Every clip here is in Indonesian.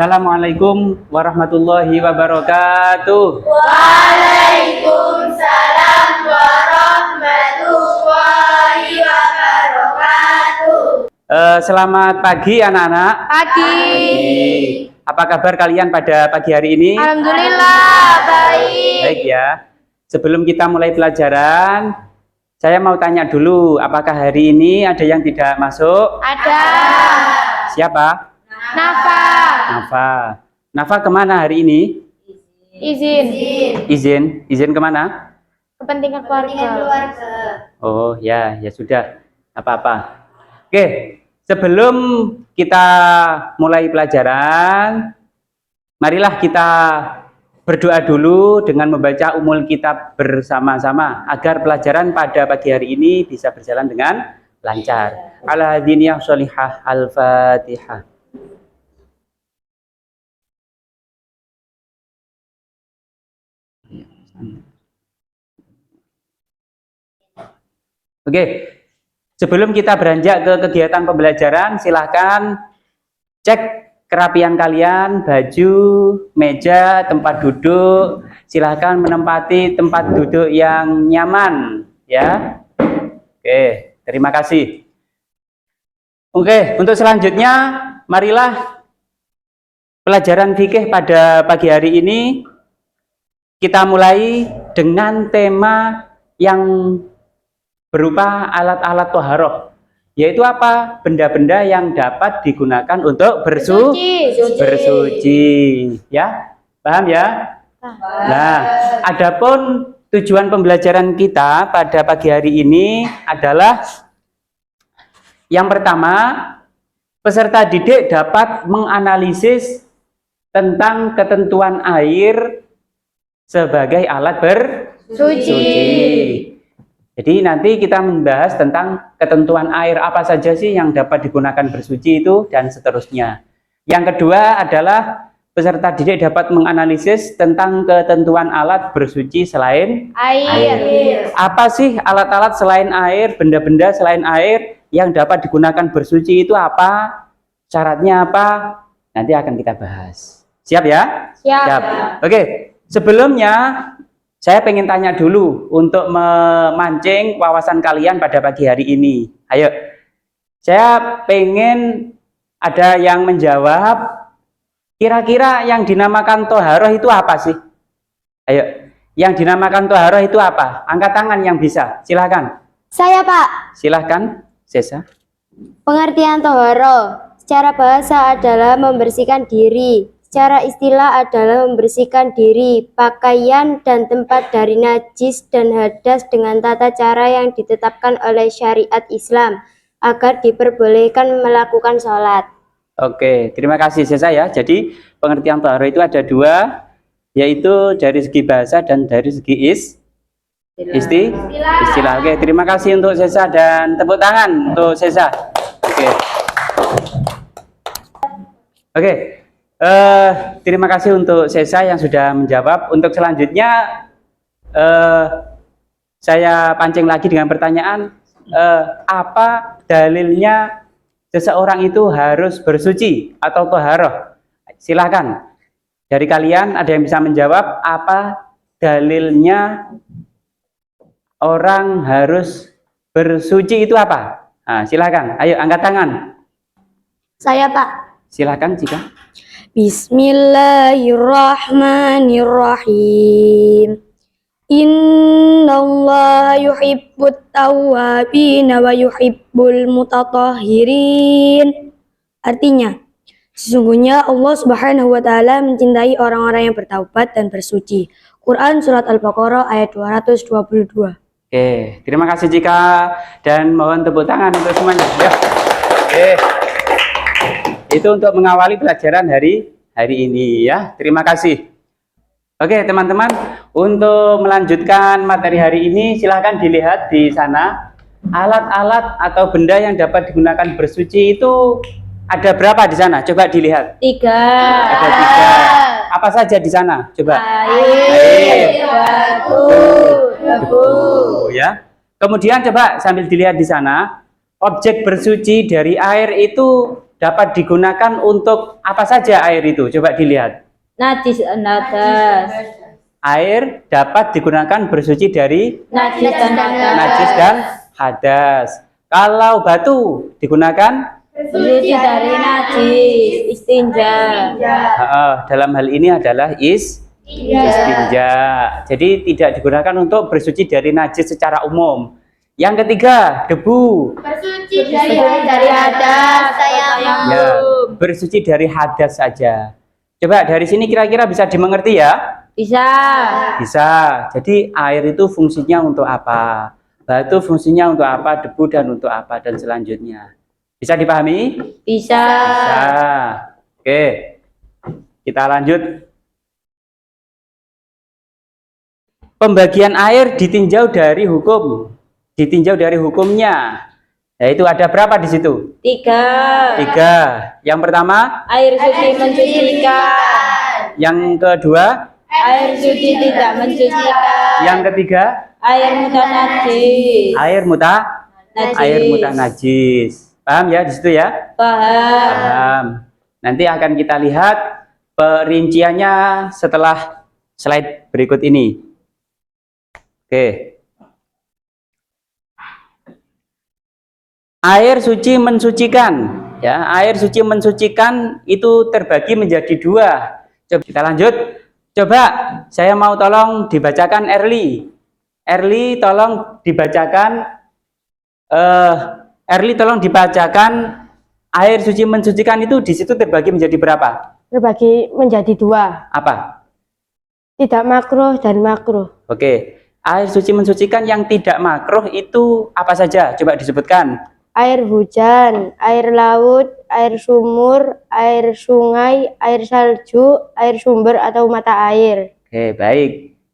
Assalamualaikum warahmatullahi wabarakatuh. Waalaikumsalam warahmatullahi wabarakatuh. Selamat pagi anak-anak. Pagi. Apa kabar kalian pada pagi hari ini? Alhamdulillah baik. Baik ya. Sebelum kita mulai pelajaran, saya mau tanya dulu, apakah hari ini ada yang tidak masuk? Ada. Siapa? Nafa. Nafa kemana hari ini? Izin. Izin kemana? Kepentingan keluarga. Oh ya, ya sudah. Apa-apa. Oke, sebelum kita mulai pelajaran, marilah kita berdoa dulu dengan membaca umul kitab bersama-sama agar pelajaran pada pagi hari ini bisa berjalan dengan lancar. Ala hadiniyah sholihah al-fatihah. Oke, sebelum kita beranjak ke kegiatan pembelajaran, silahkan cek kerapian kalian, baju, meja, tempat duduk. Silahkan menempati tempat duduk yang nyaman, ya. Oke, terima kasih. Oke, untuk selanjutnya, marilah pelajaran fikih pada pagi hari ini kita mulai dengan tema yang berupa alat-alat toharoh, yaitu apa? Benda-benda yang dapat digunakan untuk bersuci. Ya, paham ya? Nah, adapun tujuan pembelajaran kita pada pagi hari ini adalah yang pertama, peserta didik dapat menganalisis tentang ketentuan air sebagai alat bersuci. Jadi nanti kita membahas tentang ketentuan air apa saja sih yang dapat digunakan bersuci itu dan seterusnya. Yang kedua adalah peserta didik dapat menganalisis tentang ketentuan alat bersuci selain air. Apa sih alat-alat selain air, benda-benda selain air yang dapat digunakan bersuci itu apa? Syaratnya apa? Nanti akan kita bahas. Siap ya? Siap. Oke, sebelumnya saya pengen tanya dulu untuk memancing wawasan kalian pada pagi hari ini. Ayo, saya pengen ada yang menjawab. Kira-kira yang dinamakan toharoh itu apa sih? Ayo, yang dinamakan toharoh itu apa? Angkat tangan yang bisa. Silahkan. Saya Pak. Silahkan, Sesa. Pengertian toharo secara bahasa adalah membersihkan diri. Secara istilah adalah membersihkan diri, pakaian, dan tempat dari najis dan hadas dengan tata cara yang ditetapkan oleh syariat Islam agar diperbolehkan melakukan sholat. Oke, terima kasih Sesa ya. Jadi pengertian toharoh itu ada dua, yaitu dari segi bahasa dan dari segi istilah. Oke, terima kasih untuk Sesa dan tepuk tangan untuk Sesa. Oke. Terima kasih untuk Sesa yang sudah menjawab. Untuk selanjutnya saya pancing lagi dengan pertanyaan, apa dalilnya seseorang itu harus bersuci atau toharoh? Silahkan. Dari kalian ada yang bisa menjawab apa dalilnya orang harus bersuci itu apa? Nah, silahkan. Ayo angkat tangan. Saya Pak. Silahkan jika. Bismillahirrahmanirrahim. Innallaha yuhibbut tawwabina wa yuhibbul mutatahhirin. Artinya, sesungguhnya Allah Subhanahu wa taala mencintai orang-orang yang bertaubat dan bersuci. Quran surat Al-Baqarah ayat 222. Oke, terima kasih Cika dan mohon tepuk tangan untuk semuanya. Ya. Oke. Itu untuk mengawali pelajaran hari ini ya. Terima kasih. Oke teman-teman, untuk melanjutkan materi hari ini silahkan dilihat di sana. Alat-alat atau benda yang dapat digunakan bersuci itu ada berapa di sana? Coba dilihat. 3. Ada 3. Apa saja di sana? Coba. Air, batu, debu. Ya. Kemudian coba sambil dilihat di sana, objek bersuci dari air itu dapat digunakan untuk apa saja air itu? Coba dilihat. Najis nadas. Air dapat digunakan bersuci dari Najis dan nadas. najis dan hadas. Kalau batu digunakan Bersuci dari najis. Istinja. dalam hal ini adalah istinja. Jadi tidak digunakan untuk bersuci dari najis secara umum. Yang ketiga, debu. Bersuci dari hadas, Ya, bersuci dari hadas saja. Coba dari sini kira-kira bisa dimengerti ya? Bisa. Bisa. Jadi air itu fungsinya untuk apa? Batu fungsinya untuk apa? Debu dan untuk apa? Dan selanjutnya. Bisa dipahami? Bisa. Bisa. Oke. Kita lanjut. Pembagian air ditinjau dari hukum. Ditinjau dari hukumnya. Yaitu ada berapa di situ? 3. 3. Yang pertama, Air suci mensucikan. yang kedua, Air suci tidak mensucikan. yang ketiga, Air mutanajis. air muta najis. Paham ya di situ ya? Paham. Paham. Nanti akan kita lihat perinciannya setelah slide berikut ini. Oke. Air suci mensucikan, ya. Air suci mensucikan itu terbagi menjadi 2. Coba kita lanjut. Coba saya mau tolong dibacakan Erli. Erli tolong dibacakan air suci mensucikan itu di situ terbagi menjadi berapa? Terbagi menjadi 2, Apa? tidak makruh dan makruh. Oke. Air suci mensucikan yang tidak makruh itu apa saja? Coba disebutkan. Air hujan, air laut, air sumur, air sungai, air salju, air sumber atau mata air. Oke, baik.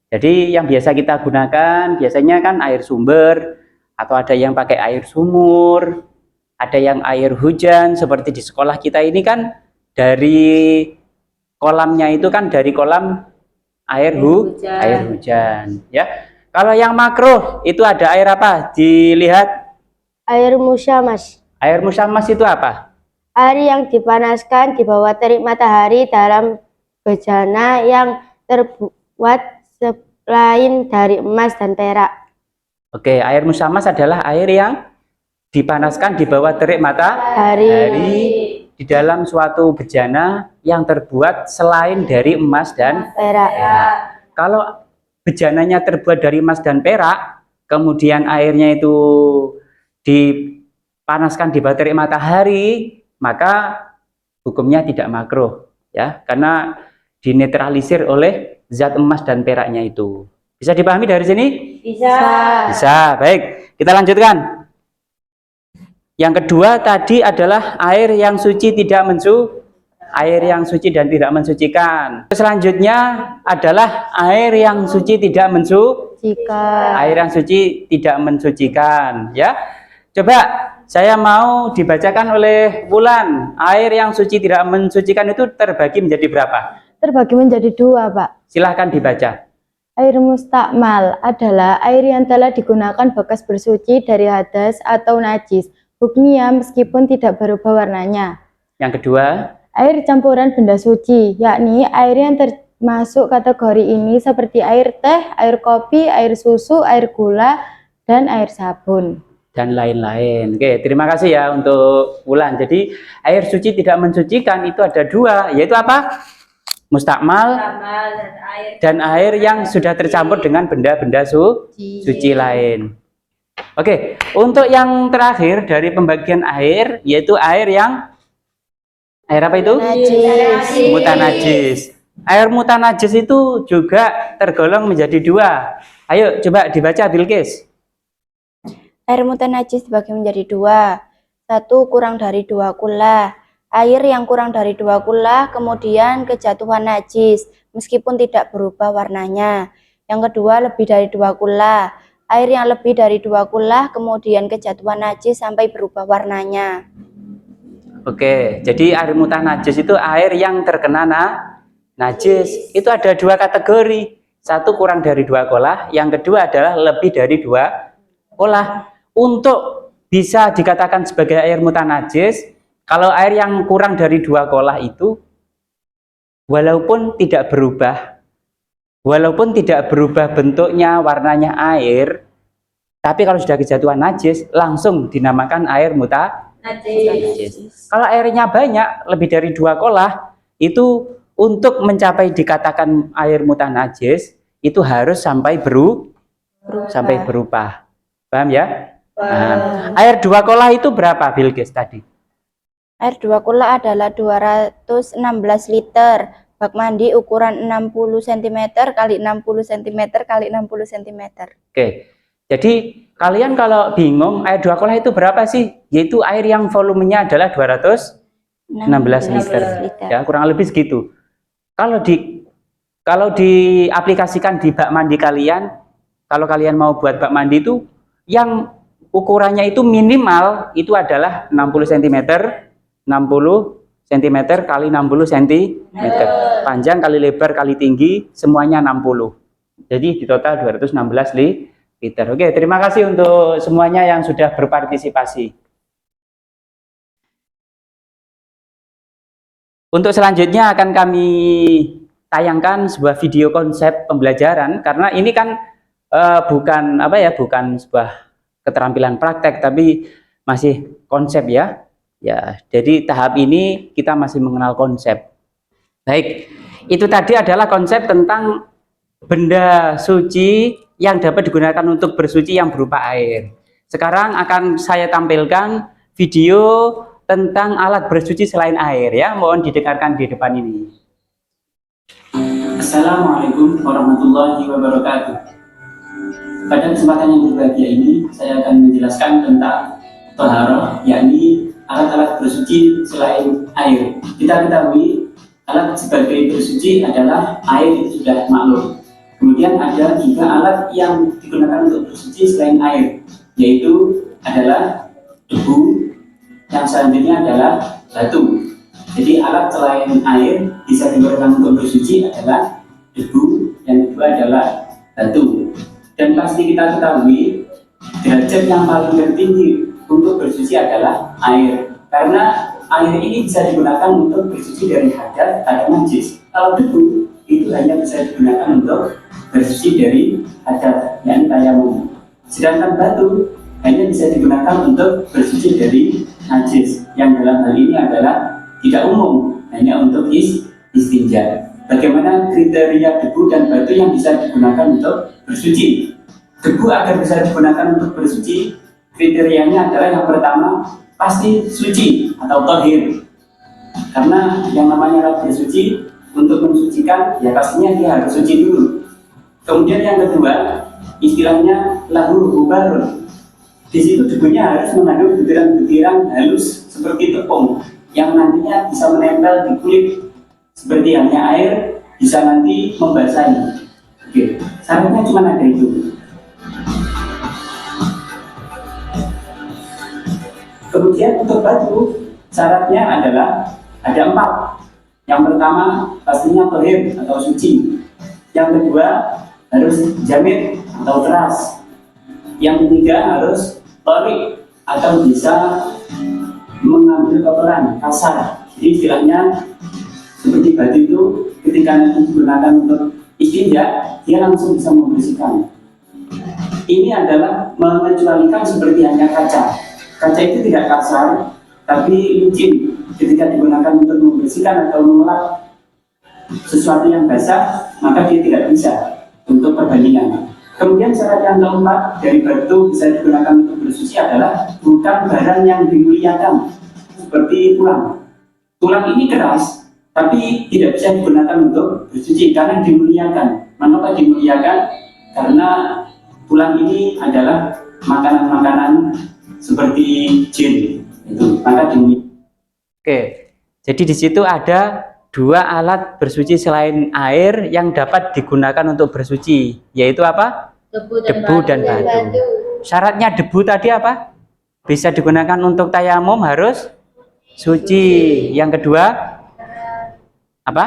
Jadi yang biasa kita gunakan biasanya kan air sumber, atau ada yang pakai air sumur, ada yang air hujan, seperti di sekolah kita ini kan dari kolamnya itu kan dari kolam air hujan, ya. Kalau yang makruh itu ada air apa? Dilihat. Air musyamas, Air musamas itu apa? air yang dipanaskan di bawah terik matahari dalam bejana yang terbuat selain dari emas dan perak. Oke, air musamas adalah air yang dipanaskan di bawah terik matahari di dalam suatu bejana yang terbuat selain dari emas dan Perak. Kalau bejananya terbuat dari emas dan perak, kemudian airnya itu dipanaskan di bawah terik matahari, maka hukumnya tidak makruh, ya, karena dinetralisir oleh zat emas dan peraknya itu. Bisa dipahami dari sini? Bisa. Bisa. Baik, kita lanjutkan. Yang kedua tadi adalah air yang suci air yang suci dan tidak mensucikan. Selanjutnya adalah air yang suci tidak air yang suci tidak mensucikan, ya. Coba saya mau dibacakan oleh Wulan. Air yang suci tidak mensucikan itu terbagi menjadi berapa? Terbagi menjadi 2, Pak. Silahkan dibaca. Air mustakmal adalah air yang telah digunakan bekas bersuci dari hadas atau najis. Hukumnya meskipun tidak berubah warnanya. Yang kedua, Air campuran benda suci, yakni air yang termasuk kategori ini seperti air teh, air kopi, air susu, air gula, dan air sabun. dan lain-lain. Oke, terima kasih ya untuk Wulan. Jadi air suci tidak mensucikan itu ada 2, yaitu apa? Mustakmal dan air yang sudah tercampur dengan benda-benda suci lain. Oke, untuk yang terakhir dari pembagian air, yaitu air apa itu? Mutanajis. Air mutanajis itu juga tergolong menjadi 2. Ayo coba dibaca Bilqis. Air mutanajis dibagi menjadi 2. 1 kurang dari 2 kula. Air yang kurang dari 2 kula kemudian kejatuhan najis meskipun tidak berubah warnanya. Yang kedua lebih dari 2 kula. Air yang lebih dari 2 kula kemudian kejatuhan najis sampai berubah warnanya. Oke, jadi air mutanajis itu air yang terkena najis. Itu ada 2 kategori. 1 kurang dari 2 kolah, yang kedua adalah lebih dari 2 kolah. Untuk bisa dikatakan sebagai air mutanajis, Kalau air yang kurang dari 2 kolah itu, walaupun tidak berubah bentuknya, warnanya air, tapi kalau sudah kejatuhan najis, langsung dinamakan air najis. Kalau airnya banyak, lebih dari 2 kolah, itu untuk mencapai dikatakan air mutanajis, itu harus sampai berubah. Paham ya? Nah, air 2 kolah itu berapa, Bilqis tadi? Air 2 kula adalah 216 liter. Bak mandi ukuran 60 cm kali 60 cm kali 60 cm. Oke. Jadi kalian kalau bingung air 2 kolah itu berapa sih? Yaitu air yang volumenya adalah 216 liter. Ya, kurang lebih segitu. Kalau diaplikasikan di bak mandi kalian, kalau kalian mau buat bak mandi itu yang ukurannya itu minimal itu adalah 60 cm kali 60 cm. Panjang kali lebar kali tinggi semuanya 60. Jadi di total 216 liter. Oke, terima kasih untuk semuanya yang sudah berpartisipasi. Untuk selanjutnya akan kami tayangkan sebuah video konsep pembelajaran, karena ini kan bukan sebuah keterampilan praktek, tapi masih konsep ya. Ya, jadi tahap ini kita masih mengenal konsep. Baik, itu tadi adalah konsep tentang benda suci yang dapat digunakan untuk bersuci yang berupa air. Sekarang akan saya tampilkan video tentang alat bersuci selain air ya. Mohon didengarkan di depan ini. Assalamualaikum warahmatullahi wabarakatuh. Pada kesempatan yang berbahagia ini, saya akan menjelaskan tentang thaharah, yakni alat-alat bersuci selain air. Kita ketahui alat sebagai bersuci adalah air, itu sudah maklum. Kemudian ada juga alat yang digunakan untuk bersuci selain air, yaitu adalah debu, yang selanjutnya adalah batu. Jadi alat selain air bisa digunakan untuk bersuci adalah debu, yang kedua adalah batu. Dan pasti kita ketahui derajat yang paling tertinggi untuk bersuci adalah air, karena air ini bisa digunakan untuk bersuci dari hadas atau najis. Kalau debu itu hanya bisa digunakan untuk bersuci dari hadas, yakni tayamum. Sedangkan batu hanya bisa digunakan untuk bersuci dari najis, yang dalam hal ini adalah tidak umum, hanya untuk istinja. Bagaimana kriteria debu dan batu yang bisa digunakan untuk bersuci? Debu agar bisa digunakan untuk bersuci, kriterianya adalah yang pertama, pasti suci atau tahir. Karena yang namanya alat bersuci, untuk mensucikan ya pastinya dia harus suci dulu. Kemudian yang kedua, istilahnya lahu hubarun. Di situ debunya harus mengandung butiran-butiran halus seperti tepung yang nantinya bisa menempel di kulit seperti halnya air, bisa nanti membasahi. Oke, syaratnya cuma ada itu. Kemudian untuk batu, syaratnya adalah ada 4. Yang pertama pastinya tahir atau suci. Yang kedua harus jamit atau keras. Yang ketiga harus torik atau bisa mengambil kotoran kasar. Jadi istilahnya seperti batu itu ketika nanti digunakan untuk istinja, dia langsung bisa membersihkan. Ini adalah mengecualikan seperti hanya kaca. Kaca itu tidak kasar, tapi licin. Ketika digunakan untuk membersihkan atau mengelap sesuatu yang basah, maka dia tidak bisa untuk perbandingan. Kemudian syarat yang keempat dari batu bisa digunakan untuk bersuci adalah bukan barang yang dimuliakan, seperti tulang. Tulang ini keras, tapi tidak bisa digunakan untuk bersuci karena dimuliakan. Mengapa dimuliakan? Karena tulang ini adalah makanan-makanan seperti jin, itu maka dimuliakan. Oke, jadi di situ ada 2 alat bersuci selain air yang dapat digunakan untuk bersuci, yaitu apa? Debu dan batu. Syaratnya debu tadi apa? Bisa digunakan untuk tayamum, harus suci. Yang kedua apa?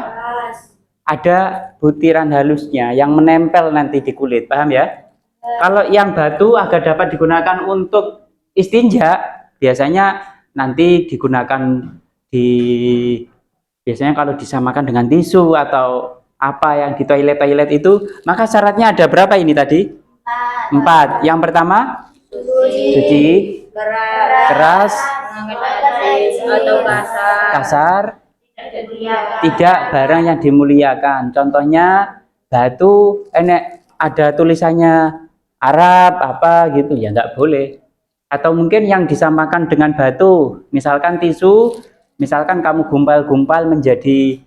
Ada butiran halusnya yang menempel nanti di kulit, paham ya? Kalau yang batu agar dapat digunakan untuk istinja, biasanya nanti digunakan di biasanya kalau disamakan dengan tisu atau apa yang di toilet itu, maka syaratnya ada berapa ini tadi? 4. Yang pertama, suci, keras, atau kasar, tidak barang yang dimuliakan. Contohnya batu, ada tulisannya Arab apa gitu, ya nggak boleh. Atau mungkin yang disamakan dengan batu, misalkan tisu, misalkan kamu gumpal-gumpal menjadi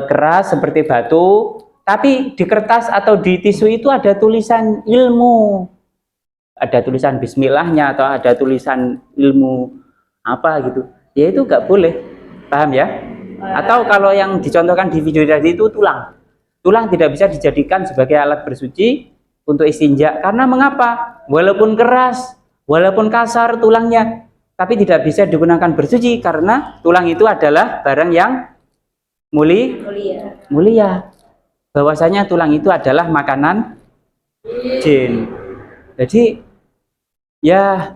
keras seperti batu, tapi di kertas atau di tisu itu ada tulisan ilmu, ada tulisan bismillahnya atau ada tulisan ilmu apa gitu, ya itu nggak boleh, paham ya? Atau kalau yang dicontohkan di video tadi itu tulang tidak bisa dijadikan sebagai alat bersuci untuk istinja, karena mengapa? Walaupun keras, walaupun kasar tulangnya, tapi tidak bisa digunakan bersuci karena tulang itu adalah barang yang mulia. Bahwasanya tulang itu adalah makanan jin. Jadi ya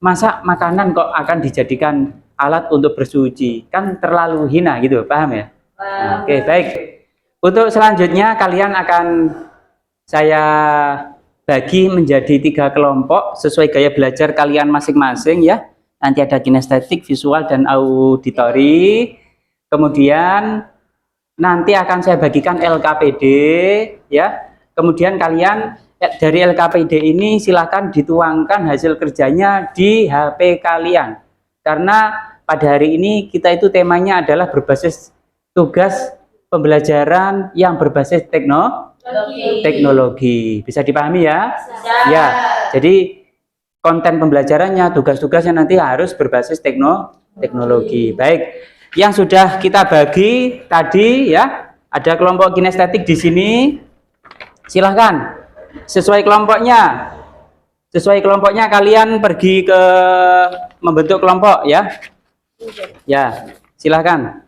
masa makanan kok akan dijadikan alat untuk bersuci, kan terlalu hina gitu, paham ya? Oke, baik. Untuk selanjutnya kalian akan saya bagi menjadi 3 kelompok sesuai gaya belajar kalian masing-masing ya. Nanti ada kinestetik, visual, dan auditori. Kemudian nanti akan saya bagikan LKPD ya. Kemudian kalian dari LKPD ini silakan dituangkan hasil kerjanya di HP kalian. Karena pada hari ini kita itu temanya adalah berbasis tugas pembelajaran yang berbasis teknologi. Bisa dipahami ya? Ya. Jadi konten pembelajarannya, tugas-tugasnya nanti harus berbasis teknologi. Baik. Yang sudah kita bagi tadi ya, ada kelompok kinestetik di sini. Silahkan sesuai kelompoknya kalian pergi ke membentuk kelompok ya. Ya, silahkan.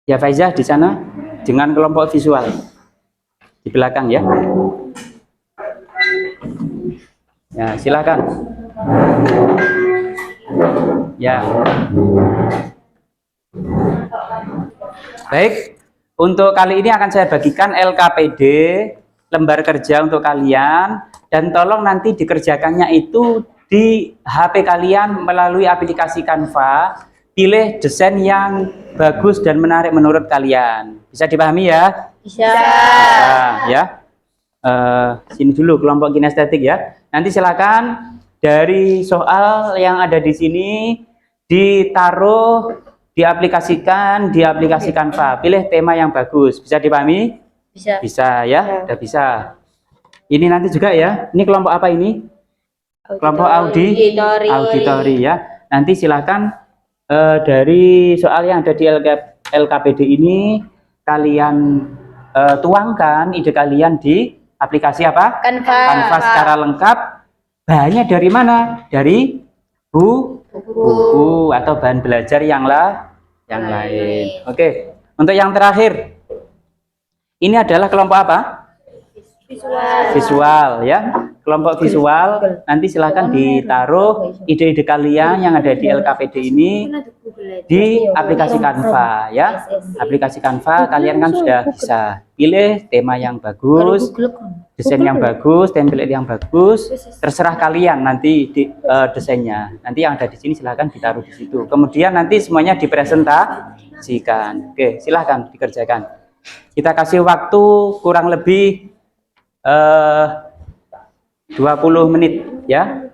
Ya, Faizah di sana dengan kelompok visual di belakang ya. Ya, silakan. Ya. Baik, untuk kali ini akan saya bagikan LKPD, lembar kerja untuk kalian, dan tolong nanti dikerjakannya itu di HP kalian melalui aplikasi Canva. Pilih desain yang bagus dan menarik menurut kalian. Bisa dipahami ya? Bisa. Ya. Sini dulu kelompok kinestetik ya. Nanti silakan dari soal yang ada di sini ditaruh, diaplikasikan di aplikasi Canva. Pilih tema yang bagus. Bisa dipahami? Bisa. Bisa ya, udah bisa. Ini nanti juga ya. Ini kelompok apa ini? Kelompok auditori ya. Nanti silakan dari soal yang ada di LKPD ini kalian tuangkan ide kalian di aplikasi apa? Canva secara lengkap. Bahannya dari mana? Dari buku atau bahan belajar yang lain. Oke. Untuk yang terakhir, ini adalah kelompok apa? Visual ya. Kelompok visual nanti silahkan ditaruh ide-ide kalian yang ada di LKPD ini di aplikasi Canva ya. Aplikasi Canva kalian kan sudah bisa pilih tema yang bagus, desain yang bagus, template yang bagus, terserah kalian nanti desainnya. Nanti yang ada di sini silahkan ditaruh di situ. Kemudian nanti semuanya dipresentasikan. Oke, silahkan dikerjakan. Kita kasih waktu kurang lebih 20 menit ya.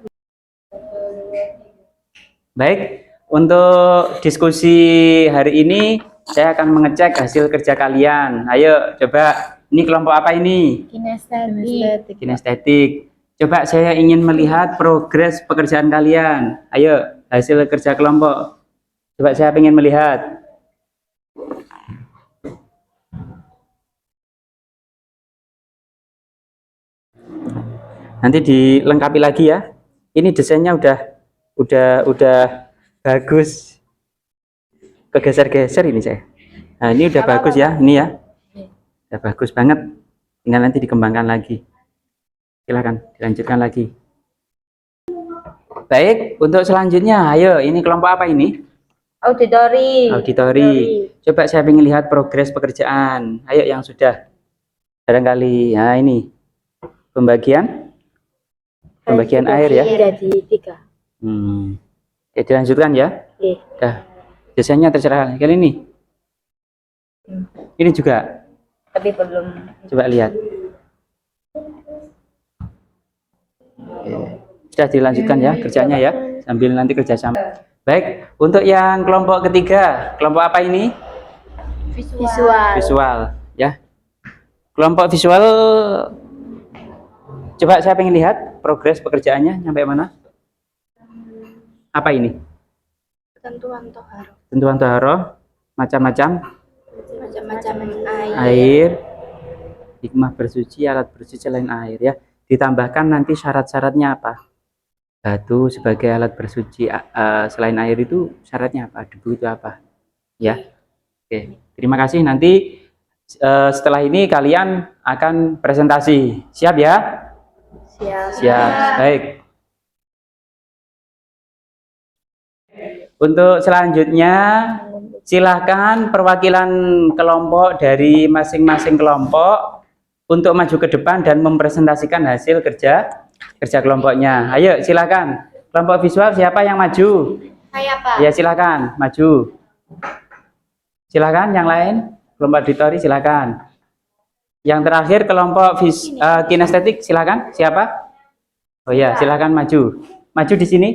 Baik, untuk diskusi hari ini saya akan mengecek hasil kerja kalian. Ayo coba, ini kelompok apa ini? Kinestetik. Coba saya ingin melihat progres pekerjaan kalian. Ayo, hasil kerja kelompok. Coba saya ingin melihat. Nanti dilengkapi lagi ya. Ini desainnya udah bagus. Kegeser-geser ini saya. Nah, ini udah bagus ya, ini ya. Udah bagus banget. Tinggal nanti dikembangkan lagi. Silakan dilanjutkan lagi. Baik, untuk selanjutnya, ayo ini kelompok apa ini? Auditori. Auditori. Coba saya ingin lihat progres pekerjaan. Ayo yang sudah. Barangkali, nah ini pembagian air ya. Jadi 3. Ya, dilanjutkan ya. Oke. Dah. Biasanya terserah kali ini. Ini juga. Tapi belum. Coba lihat. Oke. Sudah dilanjutkan ya kerjanya ya. Sambil nanti kerjasama. Baik, untuk yang kelompok ketiga, kelompok apa ini? Visual. Visual, ya. Kelompok visual, coba saya pengen lihat progres pekerjaannya sampai mana? Apa ini? Ketentuan toharo. Tentuan toharo, macam-macam Macam-macam air, hikmah bersuci, alat bersuci selain air ya. Ditambahkan nanti syarat-syaratnya apa? Batu sebagai alat bersuci selain air itu syaratnya apa? Debu itu apa? Ya. Oke, terima kasih. Nanti setelah ini kalian akan presentasi. Siap ya? Siap. Baik. Untuk selanjutnya, silahkan perwakilan kelompok dari masing-masing kelompok untuk maju ke depan dan mempresentasikan hasil kerja kelompoknya. Ayo, silakan. Kelompok visual siapa yang maju? Saya, Pak. Ya, silakan maju. Silakan yang lain. Kelompok auditori silakan. Yang terakhir kelompok kinestetik silakan. Siapa? Oh ya, silakan maju. Maju di sini.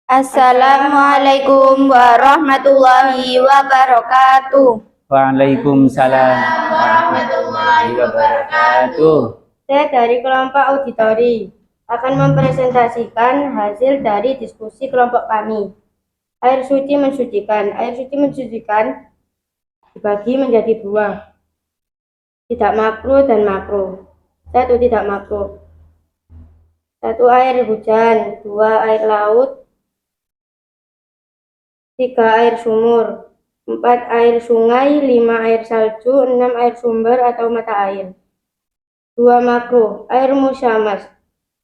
Assalamualaikum warahmatullahi wabarakatuh. Waalaikumsalam warahmatullahi wabarakatuh. Saya dari kelompok auditori akan mempresentasikan hasil dari diskusi kelompok kami. Air suci mensucikan. Air suci mensucikan dibagi menjadi 2. Tidak makruh dan makruh. 1. Tidak makruh. 1. Air hujan. 2. Air laut. 3. Air sumur. 4. Air sungai. 5. Air salju. 6. Air sumber atau mata air. 2. Makruh. Air musyamas.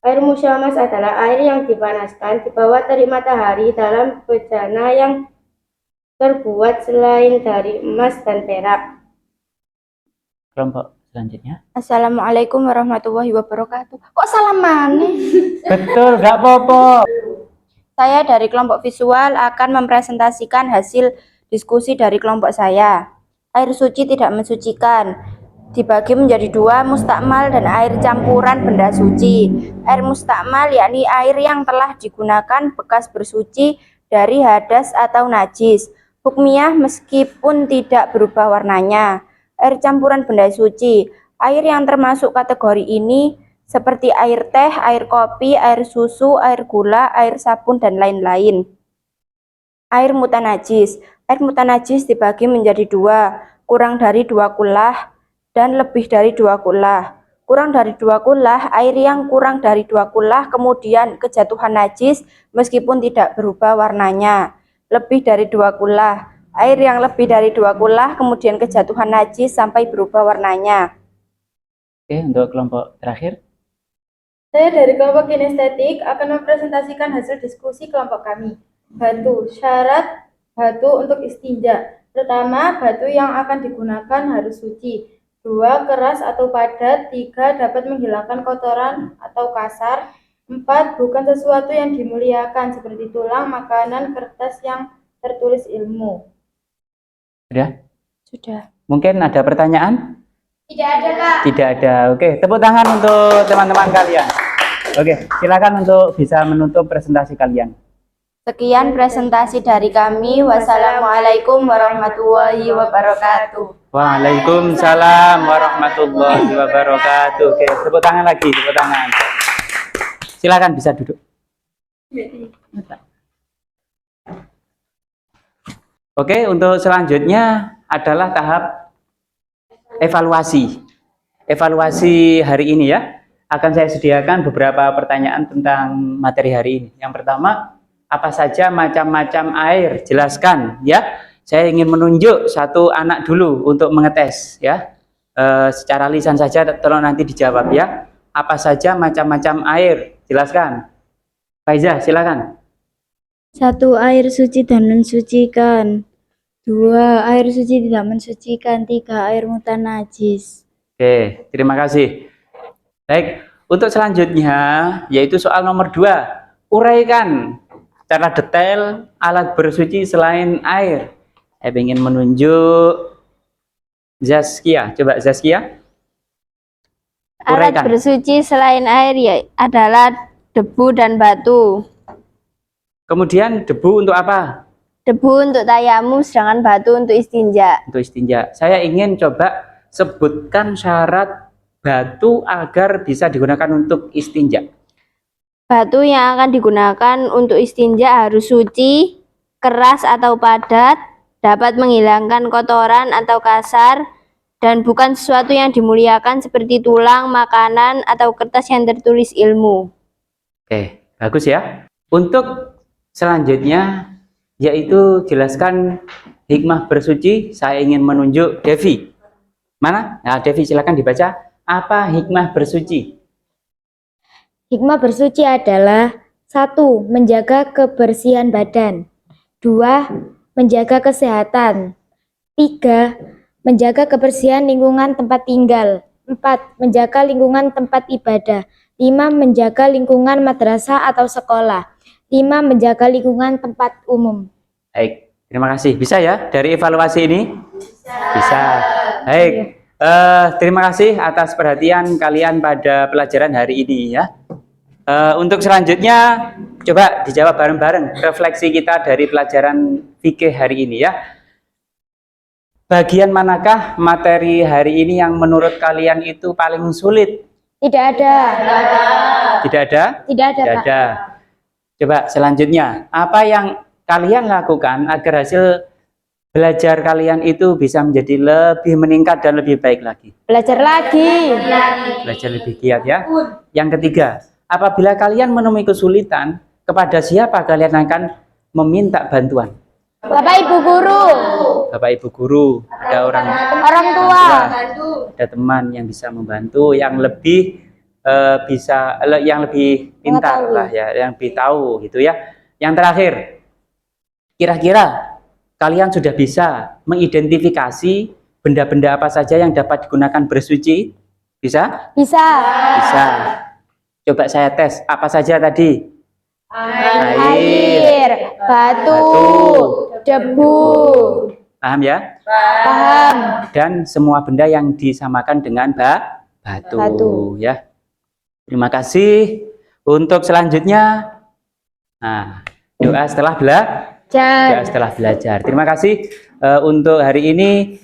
Air musyamas adalah air yang dipanaskan di bawah terik matahari dalam bejana yang terbuat selain dari emas dan perak. Kelompok selanjutnya. Assalamualaikum warahmatullahi wabarakatuh. Kok salaman? Betul, nggak apa-apa. Saya dari kelompok visual akan mempresentasikan hasil diskusi dari kelompok saya. Air suci tidak mensucikan. Dibagi menjadi 2, mustakmal dan air campuran benda suci. Air mustakmal yakni air yang telah digunakan bekas bersuci dari hadas atau najis. Hukmiyah meskipun tidak berubah warnanya. Air campuran benda suci. Air yang termasuk kategori ini seperti air teh, air kopi, air susu, air gula, air sabun, dan lain-lain. Air mutanajis. Air mutanajis dibagi menjadi 2, kurang dari 2 kulah dan lebih dari 2 kulah. Kurang dari 2 kulah, air yang kurang dari 2 kulah kemudian kejatuhan najis meskipun tidak berubah warnanya. Lebih dari 2 kulah, air yang lebih dari 2 kulah kemudian kejatuhan najis sampai berubah warnanya. Oke, untuk kelompok terakhir. Saya dari kelompok kinestetik akan mempresentasikan hasil diskusi kelompok kami. Batu, syarat batu untuk istinja. Pertama, batu yang akan digunakan harus suci. 2, keras atau padat. 3, dapat menghilangkan kotoran atau kasar. 4, bukan sesuatu yang dimuliakan seperti tulang, makanan, kertas yang tertulis ilmu. Sudah? Sudah. Mungkin ada pertanyaan? Tidak ada, Kak. Tidak ada. Oke, tepuk tangan untuk teman-teman kalian. Oke, silakan untuk bisa menutup presentasi kalian. Sekian presentasi dari kami. Wassalamualaikum warahmatullahi wabarakatuh. Waalaikumsalam warahmatullahi wabarakatuh. Oke, tepuk tangan lagi, tepuk tangan. Silakan bisa duduk. Oke, untuk selanjutnya adalah tahap evaluasi. Evaluasi hari ini ya. Akan saya sediakan beberapa pertanyaan tentang materi hari ini. Yang pertama, apa saja macam-macam air? Jelaskan ya. saya ingin menunjuk satu anak dulu untuk mengetes ya. Secara lisan saja, tolong nanti dijawab ya. Apa saja macam-macam air? Jelaskan. Faiza, silakan. 1. Air suci dan mensucikan. 2. Air suci tidak mensucikan. 3. Air mutan najis. Oke, terima kasih. Baik, untuk selanjutnya yaitu soal nomor 2. Uraikan secara detail alat bersuci selain air. Saya ingin menunjuk Zaskia. Coba Zaskia. Alat Uraikan. bersuci selain air ya adalah debu dan batu. Kemudian debu untuk apa? Debu untuk tayamum, sedangkan batu untuk istinja. Untuk istinja. Saya ingin coba sebutkan syarat batu agar bisa digunakan untuk istinja. Batu yang akan digunakan untuk istinja harus suci, keras atau padat, dapat menghilangkan kotoran atau kasar, dan bukan sesuatu yang dimuliakan seperti tulang, makanan, atau kertas yang tertulis ilmu. Oke, bagus ya. Untuk selanjutnya yaitu jelaskan hikmah bersuci. Saya ingin menunjuk Devi. Mana? Nah, Devi silakan dibaca. Apa hikmah bersuci? Hikmah bersuci adalah 1. Menjaga kebersihan badan. 2. Menjaga kesehatan. 3. Menjaga kebersihan lingkungan tempat tinggal. 4. Menjaga lingkungan tempat ibadah. 5. Menjaga lingkungan madrasah atau sekolah. 5. Menjaga lingkungan tempat umum. Baik, terima kasih. Bisa ya dari evaluasi ini? Bisa. Baik, terima kasih atas perhatian kalian pada pelajaran hari ini ya. Untuk selanjutnya, coba dijawab bareng-bareng refleksi kita dari pelajaran fikih hari ini ya. Bagian manakah materi hari ini yang menurut kalian itu paling sulit? Tidak ada. Tidak ada? Tidak ada, Tidak Pak. ada. Coba selanjutnya, apa yang kalian lakukan agar hasil belajar kalian itu bisa menjadi lebih meningkat dan lebih baik lagi? Belajar lagi. Belajar lebih giat ya. Yang ketiga, apabila kalian menemui kesulitan, kepada siapa kalian akan meminta bantuan? Bapak Ibu guru. Bapak Ibu guru, ada orang tua. ada teman yang bisa membantu, yang lebih yang lebih pintar lah ya, yang lebih tahu gitu ya. Yang terakhir, kira-kira kalian sudah bisa mengidentifikasi benda-benda apa saja yang dapat digunakan bersuci? Bisa? Bisa. Bisa. Coba saya tes, apa saja tadi? Air, batu, debu. Paham ya? Paham. Dan semua benda yang disamakan dengan batu. Ya. Terima kasih. Untuk selanjutnya, nah, doa setelah belajar. Terima kasih untuk hari ini.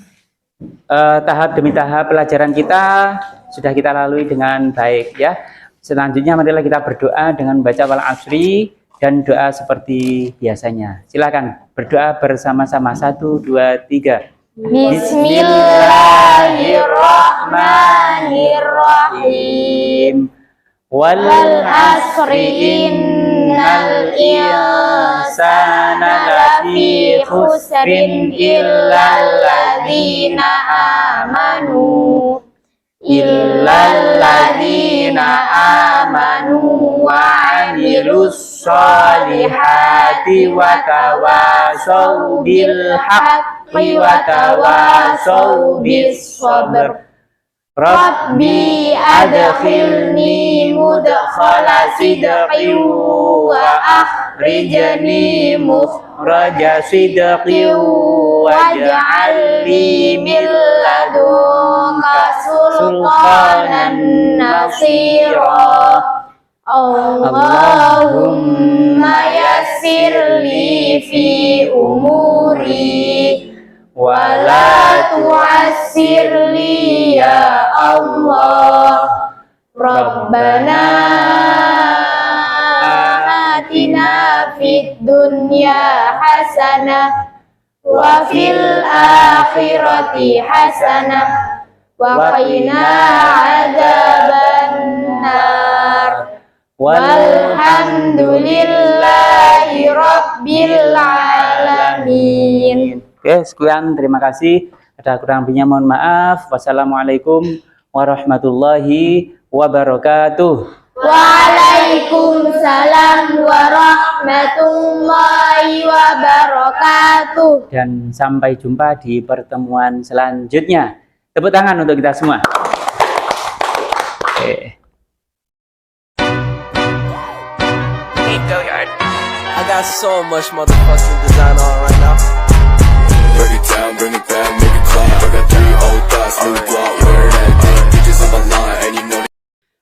Tahap demi tahap pelajaran kita sudah kita lalui dengan baik ya. Selanjutnya marilah kita berdoa dengan membaca wal asri dan doa seperti biasanya. Silakan berdoa bersama-sama. 1, 2, 3. Bismillahirrahmanirrahim. Wal asri innal insana lafi khusrin illal ladzina amanu wa amilus solihati wa tawasaw bil haqqi wa tawasaw bis sabr. Rabbi adkhilni mudkhala sidqin wa akhrijni mukhraja sidqin waj'al li min ladunka sultanan nasira. Allahumma yassir li fi umuri wa la tu'assir li ya Allah. Rabbana atina fid dunya hasanah wa fil akhirati hasanah wa qina adzabannar. Walhamdulillahi rabbil alamin. Oke, sekian, terima kasih. Ada kurang lebihnya mohon maaf. Wassalamualaikum warahmatullahi wabarakatuh. Waalaikumsalam warahmatullahi wabarakatuh. Dan sampai jumpa di pertemuan selanjutnya. Tepuk tangan untuk kita semua. Oke. I got so much motherfucking design on right now. Break it down, bring it back, make it clap. I got 3 old thoughts, new guap, where that thing. Bitches on my line, and you know.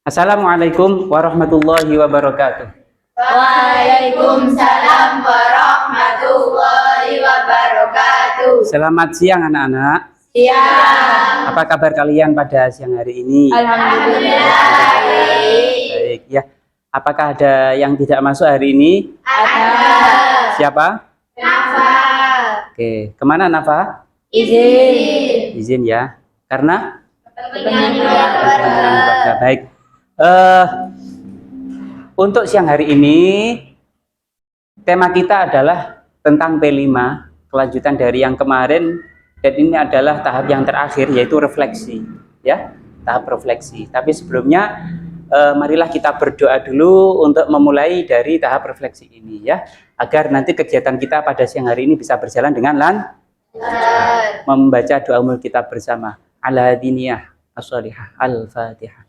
Assalamualaikum warahmatullahi wabarakatuh. Waalaikumsalam warahmatullahi wabarakatuh. Selamat siang anak-anak. Siang. Apa kabar kalian pada siang hari ini? Alhamdulillah. Baik ya. Apakah ada yang tidak masuk hari ini? Ada. Siapa? Nafa. Oke, kemana Nafa? Izin. Izin ya. Karena? Kepentingan keluarga. Baik. Untuk siang hari ini tema kita adalah tentang P5, kelanjutan dari yang kemarin, dan ini adalah tahap yang terakhir yaitu refleksi, ya, tahap refleksi. Tapi sebelumnya marilah kita berdoa dulu untuk memulai dari tahap refleksi ini, ya, agar nanti kegiatan kita pada siang hari ini bisa berjalan dengan lancar. Membaca doa umul kita bersama. Ala diniyah as-salihah al-fatihah.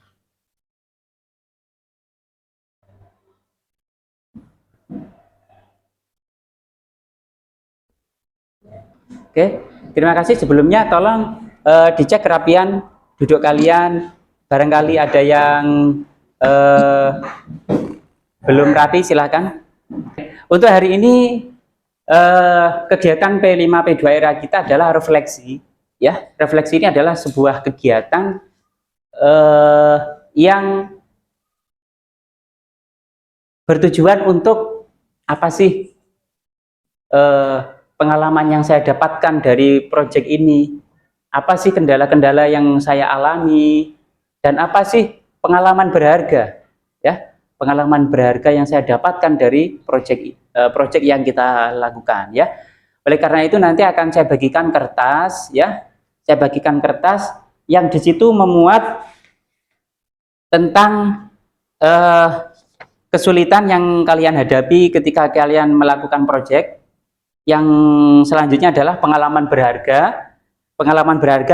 Oke, terima kasih. Sebelumnya tolong dicek kerapian duduk kalian. Barangkali ada yang belum rapi, silahkan. Untuk hari ini kegiatan P5 P2 era kita adalah refleksi. Ya, refleksi ini adalah sebuah kegiatan yang bertujuan untuk apa sih pengalaman yang saya dapatkan dari proyek ini, apa sih kendala-kendala yang saya alami, dan apa sih pengalaman berharga, ya, pengalaman berharga yang saya dapatkan dari proyek yang kita lakukan, ya. Oleh karena itu nanti akan saya bagikan kertas, ya, saya bagikan kertas yang di situ memuat tentang kesulitan yang kalian hadapi ketika kalian melakukan proyek. Yang selanjutnya adalah pengalaman berharga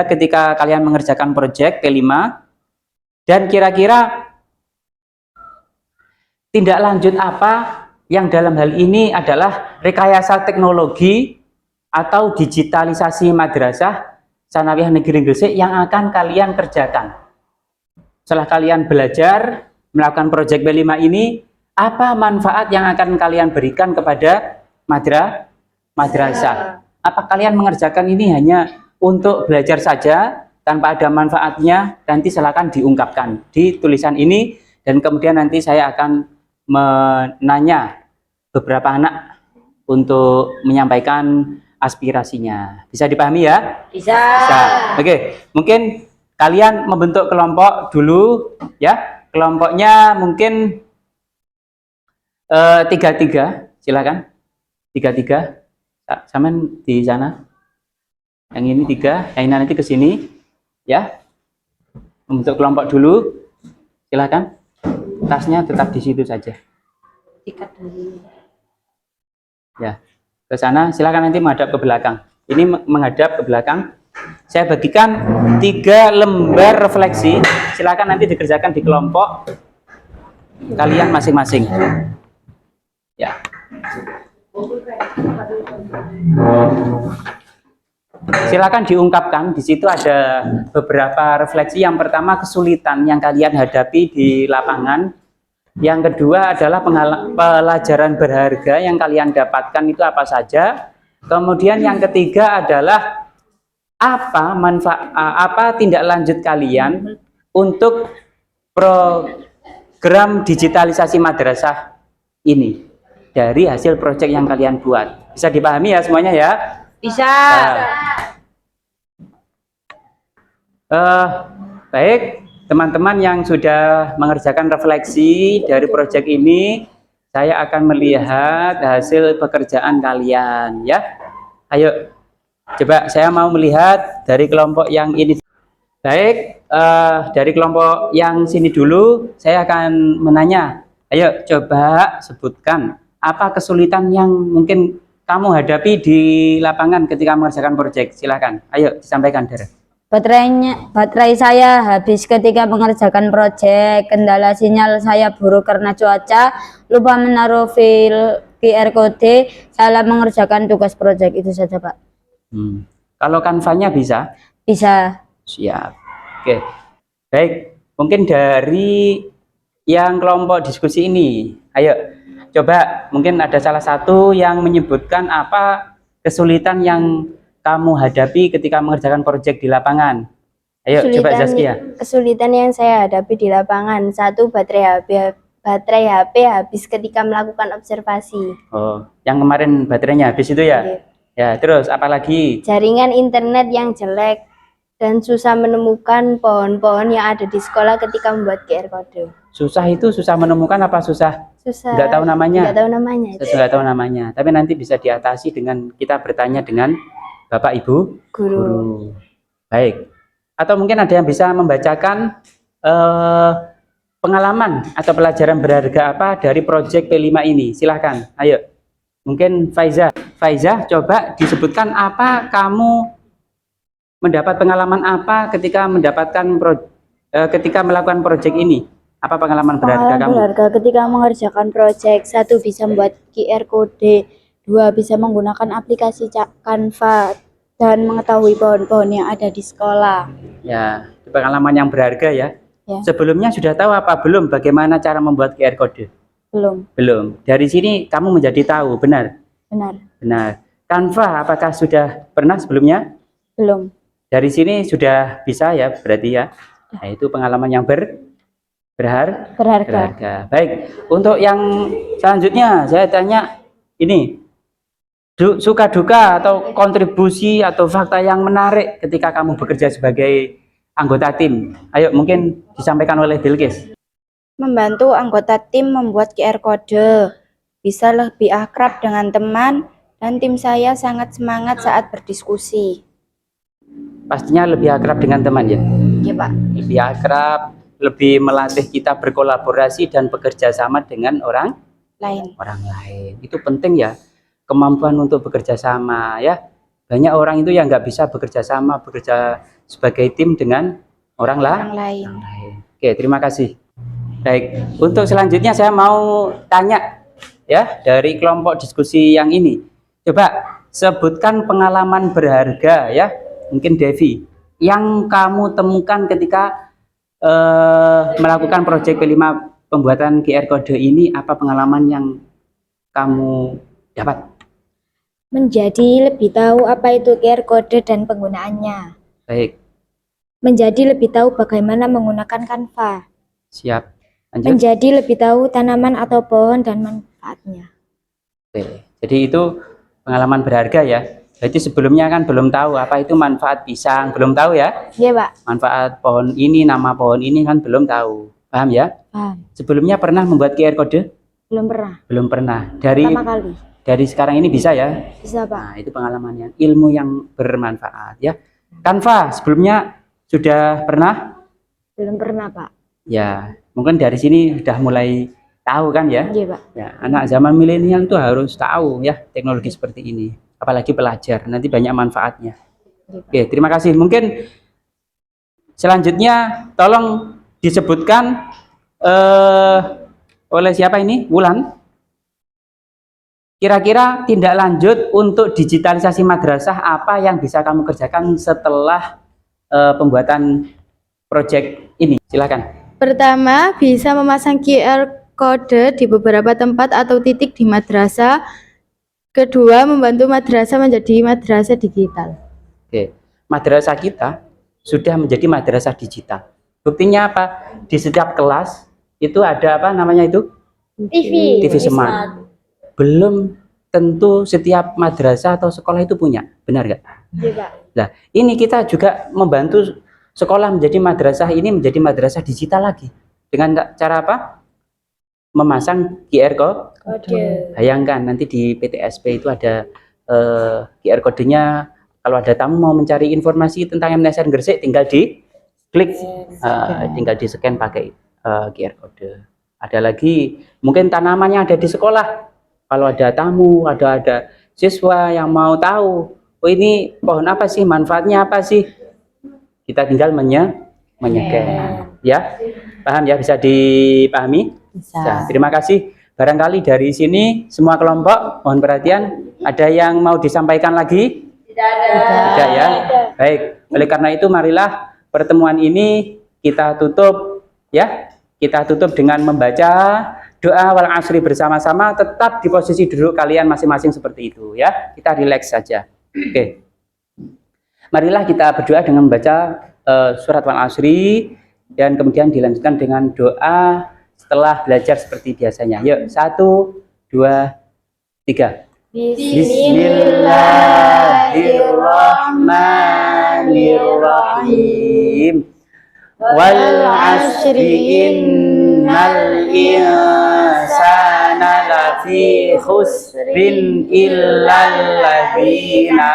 ketika kalian mengerjakan proyek P5, dan kira-kira tindak lanjut apa yang dalam hal ini adalah rekayasa teknologi atau digitalisasi madrasah Tsanawiyah Negeri Gresik yang akan kalian kerjakan. Setelah kalian belajar melakukan proyek P5 ini, apa manfaat yang akan kalian berikan kepada madrasah? Apa kalian mengerjakan ini hanya untuk belajar saja tanpa ada manfaatnya? Nanti silakan diungkapkan di tulisan ini, dan kemudian nanti saya akan menanya beberapa anak untuk menyampaikan aspirasinya. Bisa dipahami ya? Bisa. Oke, mungkin kalian membentuk kelompok dulu, ya. Kelompoknya mungkin 3-3, silakan. 3-3. Samen di sana, yang ini 3, yang ini nanti ke sini, ya. Membentuk kelompok dulu, silakan. Tasnya tetap di situ saja. Ya, ke sana, silakan nanti menghadap ke belakang. Ini menghadap ke belakang. Saya bagikan 3 lembar refleksi. Silakan nanti dikerjakan di kelompok kalian masing-masing. Ya. Silakan diungkapkan. Di situ ada beberapa refleksi. Yang pertama, kesulitan yang kalian hadapi di lapangan. Yang kedua adalah pelajaran berharga yang kalian dapatkan itu apa saja. Kemudian yang ketiga adalah apa tindak lanjut kalian untuk program digitalisasi madrasah ini dari hasil proyek yang kalian buat. Bisa dipahami ya semuanya ya? Bisa. Baik, teman-teman yang sudah mengerjakan refleksi dari proyek ini, saya akan melihat hasil pekerjaan kalian ya. Ayo, Coba saya mau melihat dari kelompok yang ini. Baik, dari kelompok yang sini dulu, saya akan menanya. Ayo coba sebutkan apa kesulitan yang mungkin kamu hadapi di lapangan ketika mengerjakan proyek. Silakan, ayo disampaikan, Dara. Baterai saya habis ketika mengerjakan proyek. Kendala sinyal saya buruk karena cuaca. Lupa menaruh file QR code. Salah mengerjakan tugas proyek. Itu saja, Pak. Kalau Canva-nya bisa? Bisa. Siap. Oke. Baik, mungkin dari yang kelompok diskusi ini, ayo coba mungkin ada salah satu yang menyebutkan apa kesulitan yang kamu hadapi ketika mengerjakan proyek di lapangan. Ayo coba Zaskia. Kesulitan yang saya hadapi di lapangan, satu, baterai HP habis ketika melakukan observasi. Oh, yang kemarin baterainya habis itu ya? Oke. Ya, terus apalagi? Jaringan internet yang jelek dan susah menemukan pohon-pohon yang ada di sekolah ketika membuat QR code. Susah itu susah menemukan apa susah? Susah. Nggak tahu namanya? Nggak tahu namanya. Nggak tahu namanya. Tapi nanti bisa diatasi dengan kita bertanya dengan Bapak Ibu Guru. Baik. Atau mungkin ada yang bisa membacakan pengalaman atau pelajaran berharga apa dari proyek P5 ini. Silahkan. Ayo. Mungkin Faiza. Faiza, coba disebutkan apa kamu mendapat pengalaman apa ketika ketika melakukan proyek ini. Apa pengalaman berharga kamu? Berharga ketika mengerjakan proyek. 1, bisa membuat QR code. 2, bisa menggunakan aplikasi Canva dan mengetahui pohon-pohon yang ada di sekolah. Ya, pengalaman yang berharga ya. Ya. Sebelumnya sudah tahu apa belum bagaimana cara membuat QR code? Belum. Belum. Dari sini kamu menjadi tahu, benar? Benar. Benar. Canva apakah sudah pernah sebelumnya? Belum. Dari sini sudah bisa ya berarti ya. Nah, itu pengalaman yang berharga. Baik, untuk yang selanjutnya saya tanya ini, suka duka atau kontribusi atau fakta yang menarik ketika kamu bekerja sebagai anggota tim. Ayo mungkin disampaikan oleh Bilqis. Membantu anggota tim membuat QR code. Bisa lebih akrab dengan teman dan tim saya sangat semangat saat berdiskusi. Pastinya lebih akrab dengan teman ya? Iya, Pak. Lebih akrab, lebih melatih kita berkolaborasi dan bekerja sama dengan orang lain. Itu penting ya, kemampuan untuk bekerja sama ya. Banyak orang itu yang nggak bisa bekerja sama, bekerja sebagai tim dengan orang lain. Oke, terima kasih. Baik, untuk selanjutnya saya mau tanya ya dari kelompok diskusi yang ini. Coba sebutkan pengalaman berharga ya, mungkin Devi, yang kamu temukan ketika melakukan proyek P5 pembuatan QR code ini. Apa pengalaman yang kamu dapat? Menjadi lebih tahu apa itu QR code dan penggunaannya. Baik. Menjadi lebih tahu bagaimana menggunakan Canva. Siap. Lanjut. Menjadi lebih tahu tanaman atau pohon dan manfaatnya. Oke. Jadi itu pengalaman berharga ya. Jadi sebelumnya kan belum tahu apa itu manfaat pisang, belum tahu ya? Iya, Pak. Manfaat pohon ini, nama pohon ini kan belum tahu. Paham ya? Paham. Sebelumnya pernah membuat QR code? Belum pernah. Belum pernah. Pertama kali. Dari sekarang ini bisa ya? Bisa, Pak. Nah, itu pengalamannya, ilmu yang bermanfaat ya. Canva sebelumnya sudah pernah? Belum pernah, Pak. Ya, mungkin dari sini sudah mulai tahu kan ya? Iya, Pak. Ya, anak zaman milenial itu harus tahu ya teknologi seperti ini. Apalagi pelajar, nanti banyak manfaatnya. Oke, terima kasih. Mungkin selanjutnya tolong disebutkan oleh siapa ini? Wulan. Kira-kira tindak lanjut untuk digitalisasi madrasah apa yang bisa kamu kerjakan setelah pembuatan proyek ini? Silakan. Pertama, bisa memasang QR code di beberapa tempat atau titik di madrasah. Kedua, membantu madrasah menjadi madrasah digital. Oke, madrasah kita sudah menjadi madrasah digital. Buktinya apa? Di setiap kelas itu ada apa namanya itu? TV Smart. Belum tentu setiap madrasah atau sekolah itu punya, benar nggak? Iya, Pak. Nah, ini kita juga membantu sekolah menjadi madrasah ini menjadi madrasah digital lagi. Dengan cara apa? Memasang QR code. Bayangkan nanti di PTSP itu ada QR kodenya Kalau ada tamu mau mencari informasi tentang MNSN Gresik, tinggal di klik, tinggal di scan pakai QR code. Ada lagi, mungkin tanamannya ada di sekolah. Kalau ada tamu, ada siswa yang mau tahu, oh ini pohon apa sih, manfaatnya apa sih? Kita tinggal menyekan. Ya, paham ya, bisa dipahami? Bisa. Terima kasih. Barangkali dari sini semua kelompok mohon perhatian. Ada yang mau disampaikan lagi? Tidak ya. Baik. Oleh karena itu marilah pertemuan ini kita tutup ya. Kita tutup dengan membaca doa wal asri bersama-sama, tetap di posisi duduk kalian masing-masing seperti itu ya. Kita rileks saja. Oke. Marilah kita berdoa dengan membaca surat wal asri dan kemudian dilanjutkan dengan doa setelah belajar seperti biasanya. Yuk, 1, 2, 3. Bismillahirrahmanirrahim. Wal asri innal insana lafi khusrin illal ladzina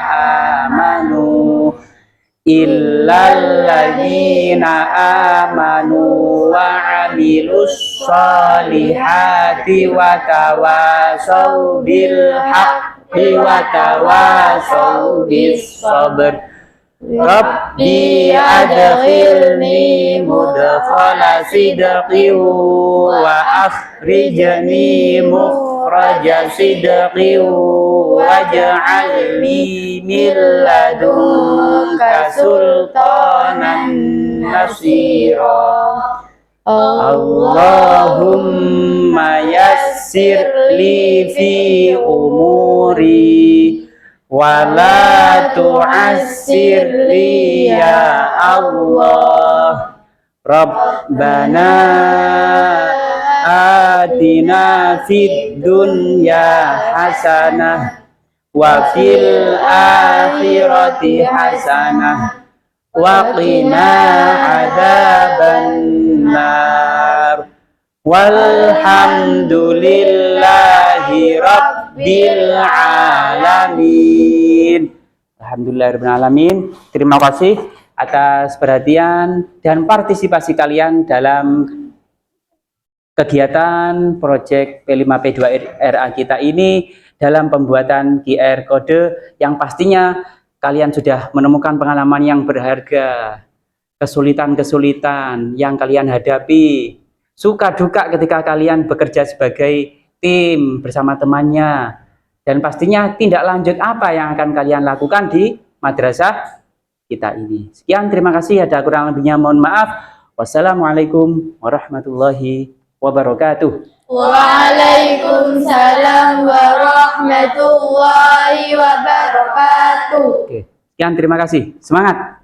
amanu wa amilus solihati wa tawasau bil haqqi wa tawasau bis sabr. Rabbi adkhilni mudkhala sidqin wa akhrijni mukhraja sidqin waj'alni min ladunka sultanan nasira. Allahumma yassir li fi umuri wa la tu'assir li ya Allah. Rabbana atina fid dunya hasanah wa fil akhirati hasanah wa qina adzabannar. Walhamdulillahi rabbil alamin. Alhamdulillahirabbil alamin. Terima kasih atas perhatian dan partisipasi kalian dalam kegiatan proyek P5P2RA kita ini dalam pembuatan QR code yang pastinya kalian sudah menemukan pengalaman yang berharga, kesulitan-kesulitan yang kalian hadapi, suka duka ketika kalian bekerja sebagai tim bersama temannya, dan pastinya tindak lanjut apa yang akan kalian lakukan di madrasah kita ini. Sekian, terima kasih. Ada kurang lebihnya mohon maaf. Wassalamualaikum warahmatullahi wabarakatuh. Waalaikumsalam warahmatullahi wabarakatuh. Oke, sekian, terima kasih. Semangat.